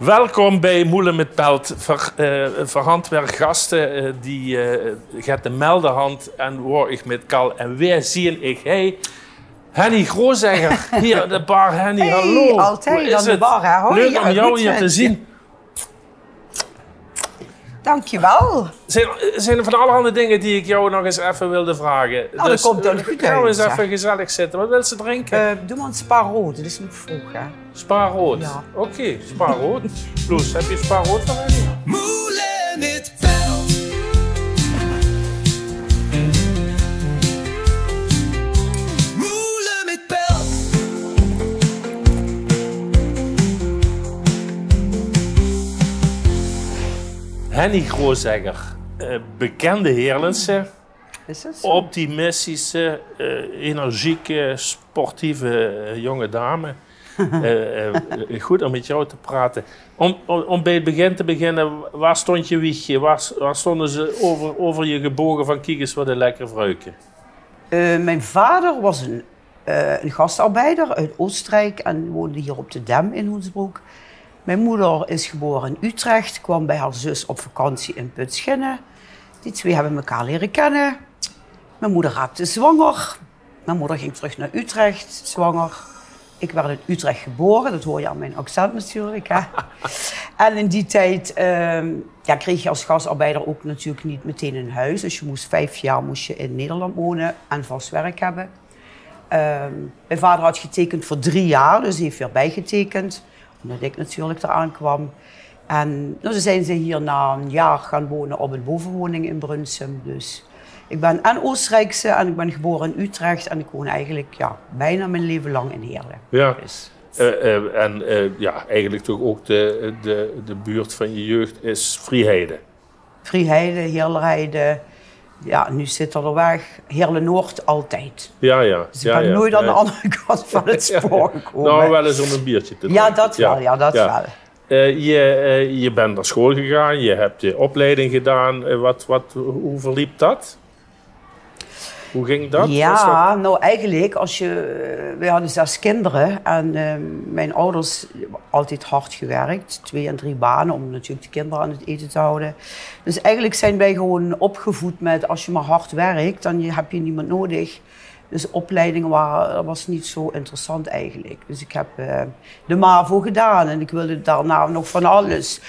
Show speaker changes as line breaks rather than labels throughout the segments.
Welkom bij Moelen met Pelt. Voor handwerkgasten die gaat de meldenhand en word ik met Kal. En weer zie ik Henny Groosegger hier aan de bar. Henny,
hey,
hallo.
Altijd aan de bar. Hè? Hoi,
leuk om jou hier te zien.
Dankjewel.
Zijn er van allerhande dingen die ik jou nog eens even wilde vragen?
Nou, dus, dat komt dan goed uit.
Gaan we eens even gezellig zitten. Wat wil ze drinken?
Doe maar een Spa-rood, dat is nog vroeg. Hè?
Spa-rood? Ja. Oké, Spa-rood. Loes, heb je Spa-rood van Henny?
Moelen met Pelt. Moelen met Pelt.
Henny Groosegger, bekende Heerlense, optimistische, energieke, sportieve jonge dame. Goed om met jou te praten. Om bij het begin te beginnen, waar stond je wiegje? Waar stonden ze over je gebogen van kijk eens wat een lekker vrouwtje?
Mijn vader was een gastarbeider uit Oostenrijk en woonde hier op de Dam in Hoensbroek. Mijn moeder is geboren in Utrecht, kwam bij haar zus op vakantie in Putschinnen. Die twee hebben elkaar leren kennen. Mijn moeder raakte zwanger. Mijn moeder ging terug naar Utrecht, zwanger. Ik werd in Utrecht geboren, dat hoor je aan mijn accent natuurlijk. Hè? En in die tijd kreeg je als gastarbeider ook natuurlijk niet meteen een huis. Dus je moest 5 jaar in Nederland wonen en vast werk hebben. Mijn vader had getekend voor 3 jaar, dus hij heeft weer bijgetekend. Omdat ik natuurlijk eraan kwam. En toen zijn ze hier na een jaar gaan wonen op een bovenwoning in Brunsum. Dus ik ben en Oostenrijkse en ik ben geboren in Utrecht. En ik woon eigenlijk bijna mijn leven lang in Heerlen.
Ja.
Dus.
Eigenlijk toch ook de buurt van je jeugd is Vrijheide.
Vrijheide, Heerlenheide. Ja, nu zit er weg. Heerlen-Noord altijd.
Ja.
Dus ik ben nooit aan de andere kant van het spoor gekomen.
Nou, wel eens om een biertje te drinken.
Ja, dat wel. Ja, dat wel.
Je bent naar school gegaan, je hebt je opleiding gedaan. Hoe verliep dat? Hoe ging dat?
Ja, nou eigenlijk, we hadden 6 kinderen en mijn ouders altijd hard gewerkt. 2 en 3 banen om natuurlijk de kinderen aan het eten te houden. Dus eigenlijk zijn wij gewoon opgevoed met als je maar hard werkt, dan heb je niemand nodig. Dus opleidingen was niet zo interessant eigenlijk. Dus ik heb de MAVO gedaan en ik wilde daarna nog van alles.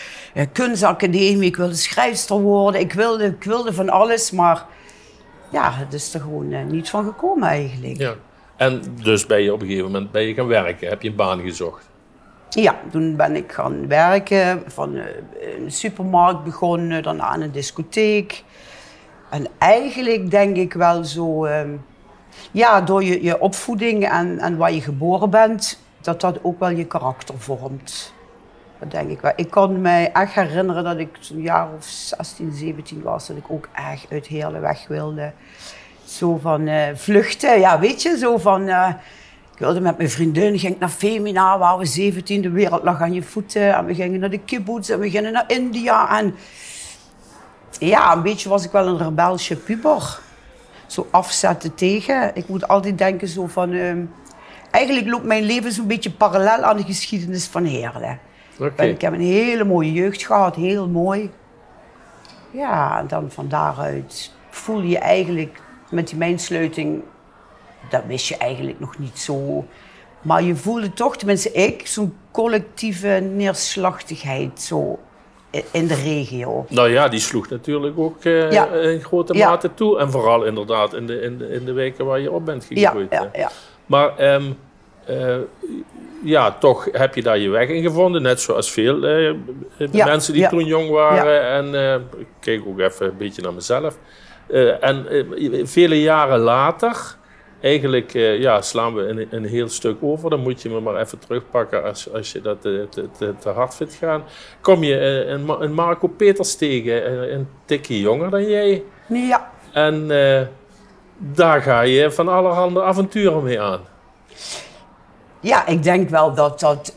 Kunstacademie, ik wilde schrijfster worden, ik wilde van alles, maar ja, het is er gewoon niet van gekomen eigenlijk. Ja.
En dus ben je op een gegeven moment gaan werken, heb je een baan gezocht?
Ja, toen ben ik gaan werken, van een supermarkt begonnen, daarna aan een discotheek. En eigenlijk denk ik wel zo, door je opvoeding en waar je geboren bent, dat ook wel je karakter vormt. Dat denk ik wel. Ik kan me echt herinneren dat ik zo'n jaar of 16, 17 was, dat ik ook echt uit Heerlen weg wilde. Zo van vluchten, ja weet je, zo van... ik wilde met mijn vriendin, ging naar Femina, waar we 17, de wereld lag aan je voeten. En we gingen naar de kibbutz en we gingen naar India. En ja, een beetje was ik wel een rebelsje puber. Zo afzetten tegen. Ik moet altijd denken zo van... eigenlijk loopt mijn leven zo'n beetje parallel aan de geschiedenis van Heerlen.
Okay.
Ik heb een hele mooie jeugd gehad, heel mooi. Ja, en dan van daaruit voel je eigenlijk met die mijnsluiting, dat wist je eigenlijk nog niet zo. Maar je voelde toch, tenminste ik, zo'n collectieve neerslachtigheid zo in de regio.
Nou ja, die sloeg natuurlijk ook in grote mate toe. En vooral inderdaad in de wijken waar je op bent gegroeid.
Ja.
Maar toch heb je daar je weg in gevonden. Net zoals veel mensen die toen jong waren. Ja. En ik keek ook even een beetje naar mezelf. Vele jaren later, eigenlijk slaan we een heel stuk over. Dan moet je me maar even terugpakken als je dat te hard vindt gaan. Kom je een Marco Peters tegen, een tikje jonger dan jij.
Ja.
En daar ga je van allerhande avonturen mee aan.
Ja, ik denk wel dat dat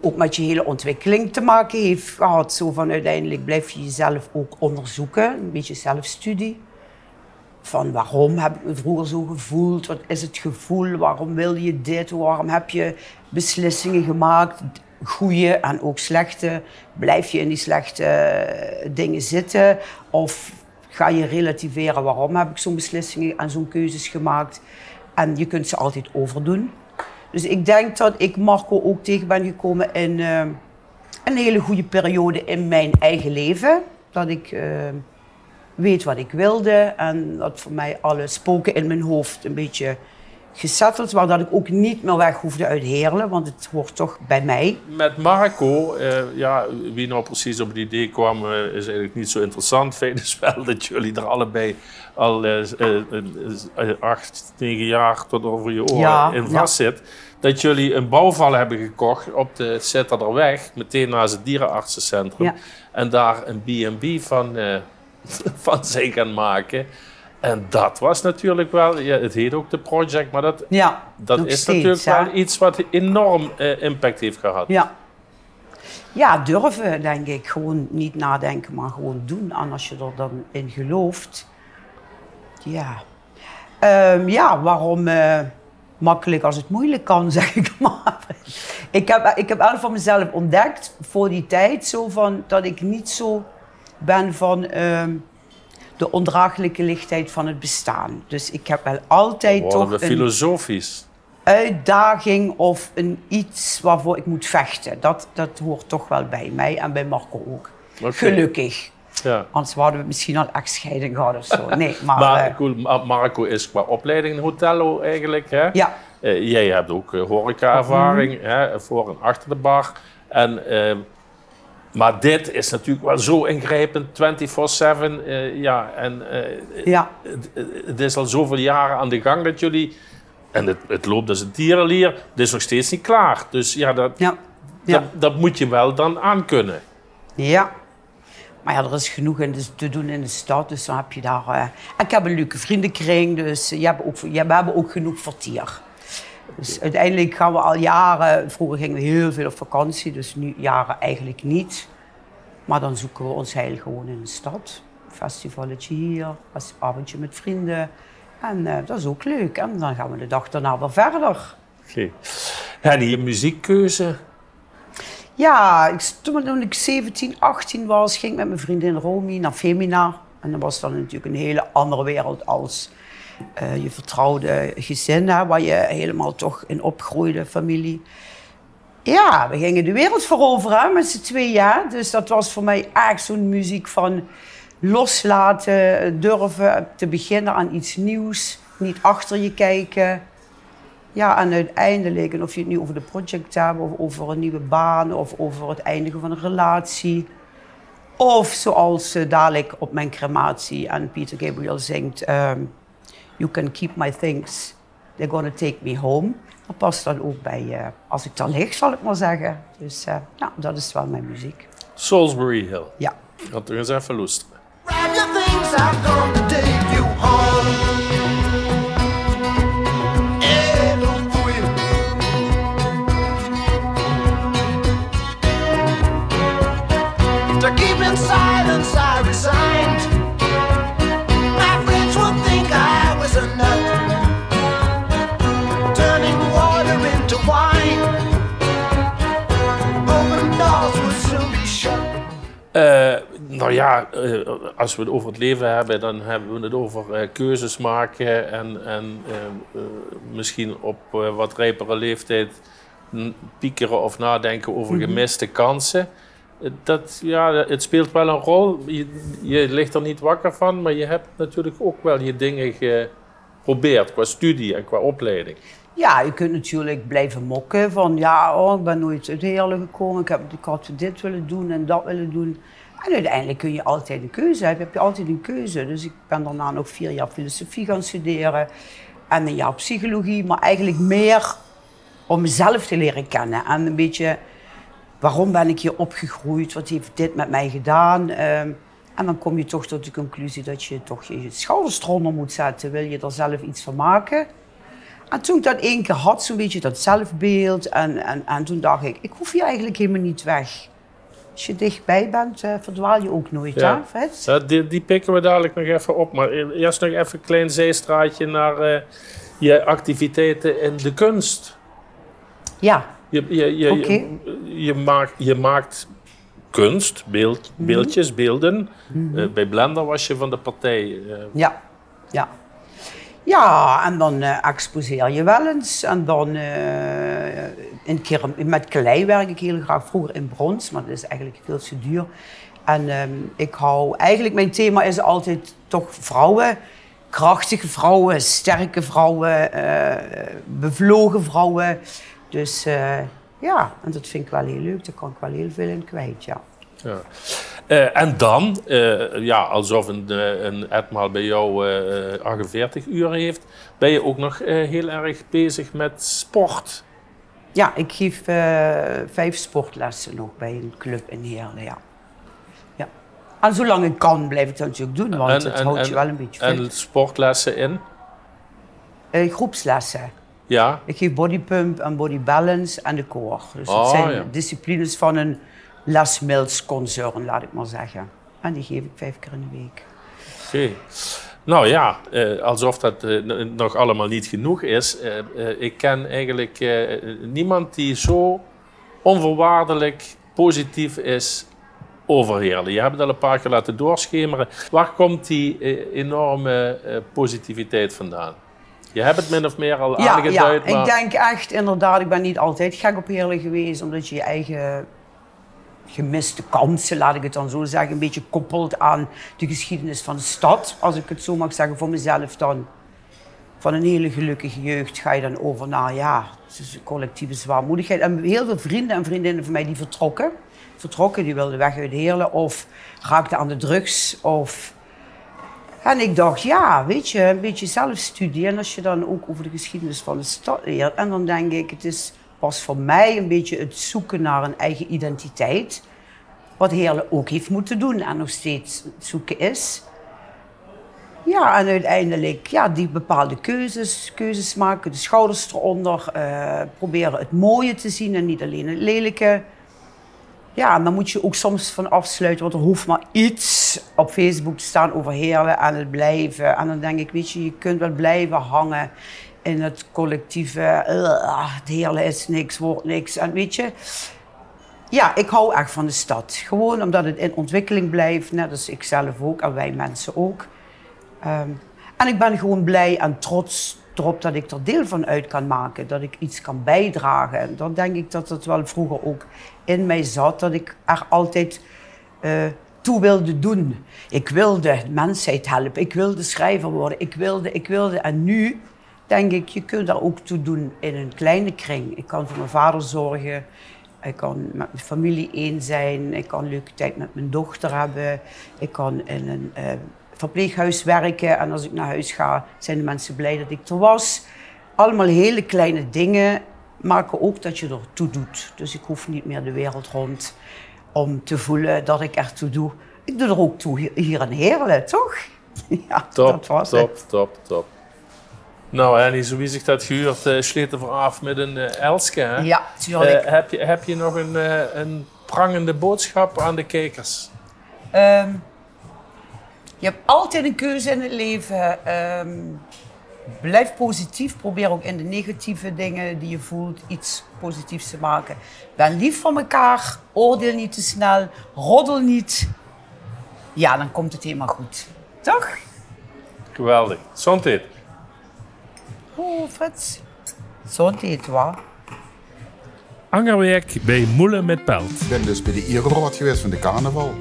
ook met je hele ontwikkeling te maken heeft gehad. Zo van uiteindelijk blijf je jezelf ook onderzoeken, een beetje zelfstudie. Van waarom heb ik me vroeger zo gevoeld, wat is het gevoel, waarom wil je dit, waarom heb je beslissingen gemaakt. goede en ook slechte. Blijf je in die slechte dingen zitten? Of ga je relativeren, waarom heb ik zo'n beslissingen en zo'n keuzes gemaakt? En je kunt ze altijd overdoen. Dus ik denk dat ik Marco ook tegen ben gekomen in een hele goede periode in mijn eigen leven. Dat ik weet wat ik wilde en dat voor mij alle spoken in mijn hoofd een beetje gesetteld, waar dat ik ook niet meer weg hoefde uit Heerlen, want het hoort toch bij mij.
Met Marco, wie nou precies op het idee kwam, is eigenlijk niet zo interessant. Feit is wel dat jullie er allebei al 8, 9 jaar tot over je oren in vast zit. Dat jullie een bouwval hebben gekocht op de Zitterderweg, meteen naast het dierenartsencentrum. Ja. En daar een B&B van zijn gaan maken. En dat was natuurlijk wel, het heet ook de project, maar dat is steeds, natuurlijk wel iets wat enorm impact heeft gehad.
Ja, durven denk ik. Gewoon niet nadenken, maar gewoon doen. En als je er dan in gelooft, waarom makkelijk als het moeilijk kan, zeg ik maar. Ik heb wel van mezelf ontdekt voor die tijd zo van, dat ik niet zo ben van de ondraaglijke lichtheid van het bestaan. Dus ik heb wel altijd toch een
filosofisch
uitdaging of iets waarvoor ik moet vechten. Dat hoort toch wel bij mij en bij Marco ook. Okay. Gelukkig. Ja. Anders hadden we misschien al echtscheiding gehad of zo. Nee, maar
cool. Marco is qua opleiding een hotello eigenlijk. Hè?
Ja.
Jij hebt ook horeca-ervaring voor en achter de bar. En, maar dit is natuurlijk wel zo ingrijpend, 24/7. Het is al zoveel jaren aan de gang dat jullie... En het loopt als een tierenlier. Het is nog steeds niet klaar. Dus dat moet je wel dan aankunnen. Ja.
Maar er is genoeg te doen in de stad, dus dan heb je daar... ik heb een leuke vriendenkring, dus we hebben ook genoeg vertier. Dus uiteindelijk gaan we al jaren... Vroeger gingen we heel veel op vakantie, dus nu jaren eigenlijk niet. Maar dan zoeken we ons heil gewoon in de stad. Festivalletje hier, avondje met vrienden. En dat is ook leuk. En dan gaan we de dag daarna weer verder.
Okay. En die muziekkeuze?
Ja, toen ik 17, 18 was, ging ik met mijn vriendin Romy naar Femina. En dat was dan natuurlijk een hele andere wereld als je vertrouwde gezin, hè, waar je helemaal toch in opgroeide, familie. Ja, we gingen de wereld veroveren met z'n tweeën. Dus dat was voor mij echt zo'n muziek van loslaten, durven te beginnen aan iets nieuws. Niet achter je kijken. Ja, en uiteindelijk, en of je het nu over de project hebt, of over een nieuwe baan, of over het eindigen van een relatie. Of zoals dadelijk op mijn crematie en Peter Gabriel zingt, You can keep my things, they're gonna take me home. Dat past dan ook bij, als ik dan lig, zal ik maar zeggen. Dus dat is wel mijn muziek.
Salisbury Hill.
Ja.
Ik ga toch eens even luisteren.
Grab your things, I'm gonna take you home. To keep in silence, I resigned. My friends would think I was a nut, turning water into wine. Open doors would soon be shut.
Als we het over het leven hebben, dan hebben we het over keuzes maken en misschien op wat rijpere leeftijd piekeren of nadenken over gemiste kansen. Het speelt wel een rol. Je ligt er niet wakker van, maar je hebt natuurlijk ook wel je dingen geprobeerd qua studie en qua opleiding.
Ja, je kunt natuurlijk blijven mokken van ik ben nooit uit Heerlen gekomen, ik had dit willen doen en dat willen doen. En uiteindelijk kun je altijd een keuze hebben, heb je altijd een keuze. Dus ik ben daarna nog 4 jaar filosofie gaan studeren en een jaar psychologie, maar eigenlijk meer om mezelf te leren kennen en een beetje... Waarom ben ik hier opgegroeid? Wat heeft dit met mij gedaan? En dan kom je toch tot de conclusie dat je toch je schouders eronder moet zetten. Wil je er zelf iets van maken? En toen ik dat 1 keer had, zo'n beetje dat zelfbeeld. En toen dacht ik hoef hier eigenlijk helemaal niet weg. Als je dichtbij bent, verdwaal je ook nooit, hè, Fred?
Ja, die pikken we dadelijk nog even op. Maar eerst nog even een klein zijstraatje naar je activiteiten in de kunst.
Ja.
je maakt kunst, beeldjes, beelden. Bij Blender was je van de partij.
Ja. Ja, en dan exposeer je wel eens. En dan een keer met klei werk ik heel graag. Vroeger in brons, maar dat is eigenlijk veel te duur. En ik hou... Eigenlijk mijn thema is altijd toch vrouwen. Krachtige vrouwen, sterke vrouwen, bevlogen vrouwen. Dus ja, en dat vind ik wel heel leuk. Daar kan ik wel heel veel in kwijt, ja.
En dan, alsof een etmaal bij jou 48 uur heeft, ben je ook nog heel erg bezig met sport.
Ja, ik geef 5 sportlessen nog bij een club in Heerlen, ja. En zolang ik kan, blijf ik dat natuurlijk doen, want het houdt je wel een beetje fit.
En sportlessen in?
Groepslessen.
Ja.
Ik geef bodypump en bodybalance en de core. Dus het zijn disciplines van een Les Mills concern, laat ik maar zeggen. En die geef ik 5 keer in de week.
Oké. Nou ja, alsof dat nog allemaal niet genoeg is. Ik ken eigenlijk niemand die zo onvoorwaardelijk positief is over Heerlen. Je hebt het al een paar keer laten doorschemeren. Waar komt die enorme positiviteit vandaan? Je hebt het min of meer al aangeduid.
Ja, maar... ik denk echt inderdaad, ik ben niet altijd gek op Heerlen geweest, omdat je je eigen gemiste kansen, laat ik het dan zo zeggen, een beetje koppelt aan de geschiedenis van de stad. Als ik het zo mag zeggen voor mezelf dan. Van een hele gelukkige jeugd ga je dan over naar collectieve zwaarmoedigheid. En heel veel vrienden en vriendinnen van mij die vertrokken, die wilden weg uit Heerlen of raakten aan de drugs. En ik dacht, ja, weet je, een beetje zelfstudie. En als je dan ook over de geschiedenis van de stad leert. En dan denk ik, het was voor mij een beetje het zoeken naar een eigen identiteit. Wat Heerlen ook heeft moeten doen en nog steeds het zoeken is. Ja, en uiteindelijk die bepaalde keuzes maken, de schouders eronder. Proberen het mooie te zien en niet alleen het lelijke. Ja, en dan moet je ook soms van afsluiten, want er hoeft maar iets op Facebook te staan over Heerlen en het blijven. En dan denk ik, weet je kunt wel blijven hangen in het collectieve, het Heerlen is niks, wordt niks. En weet je, ja, ik hou echt van de stad. Gewoon omdat het in ontwikkeling blijft, net als ik zelf ook en wij mensen ook. En ik ben gewoon blij en trots erop dat ik er deel van uit kan maken, dat ik iets kan bijdragen. En dan denk ik dat het wel vroeger ook in mij zat, dat ik er altijd toe wilde doen. Ik wilde de mensheid helpen, ik wilde schrijver worden, ik wilde. En nu denk ik, je kunt daar ook toe doen in een kleine kring. Ik kan voor mijn vader zorgen, ik kan met mijn familie één zijn, ik kan een leuke tijd met mijn dochter hebben, ik kan in een verpleeghuis werken en als ik naar huis ga, zijn de mensen blij dat ik er was. Allemaal hele kleine dingen maken ook dat je er toe doet. Dus ik hoef niet meer de wereld rond om te voelen dat ik er toe doe. Ik doe er ook toe hier in Heerlen, toch? Ja, dat was het.
Top. Nou, Henny, zo wie zich dat gehuurd, sleten we af met een Elske. Hè?
Ja, tuurlijk.
Heb je nog een prangende boodschap aan de kijkers?
Je hebt altijd een keuze in het leven. Blijf positief. Probeer ook in de negatieve dingen die je voelt iets positiefs te maken. Ben lief voor elkaar. Oordeel niet te snel. Roddel niet. Ja, dan komt het helemaal goed. Toch?
Geweldig. Gezondheid.
Oh, Frits. Gezondheid, waar?
Angerwerk bij Moelen met Pelt.
Ik ben dus bij de Ierenraad geweest van de carnaval.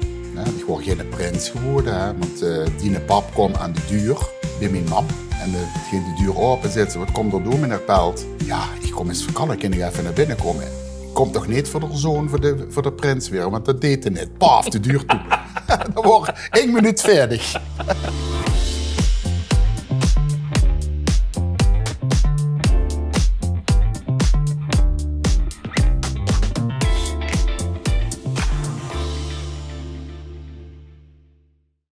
Ik word geen prins geworden, hè, want die pap kwam aan de deur bij mijn mam. En ging de deur open zetten. Wat komt er door, meneer Pelt? Ja, ik kom eens verkallen, kan ik even naar binnen komen? Ik kom toch niet voor de zoon, voor de prins weer, want dat deed hij niet. Paf, de deur toe. Dan wordt 1 minuut verder.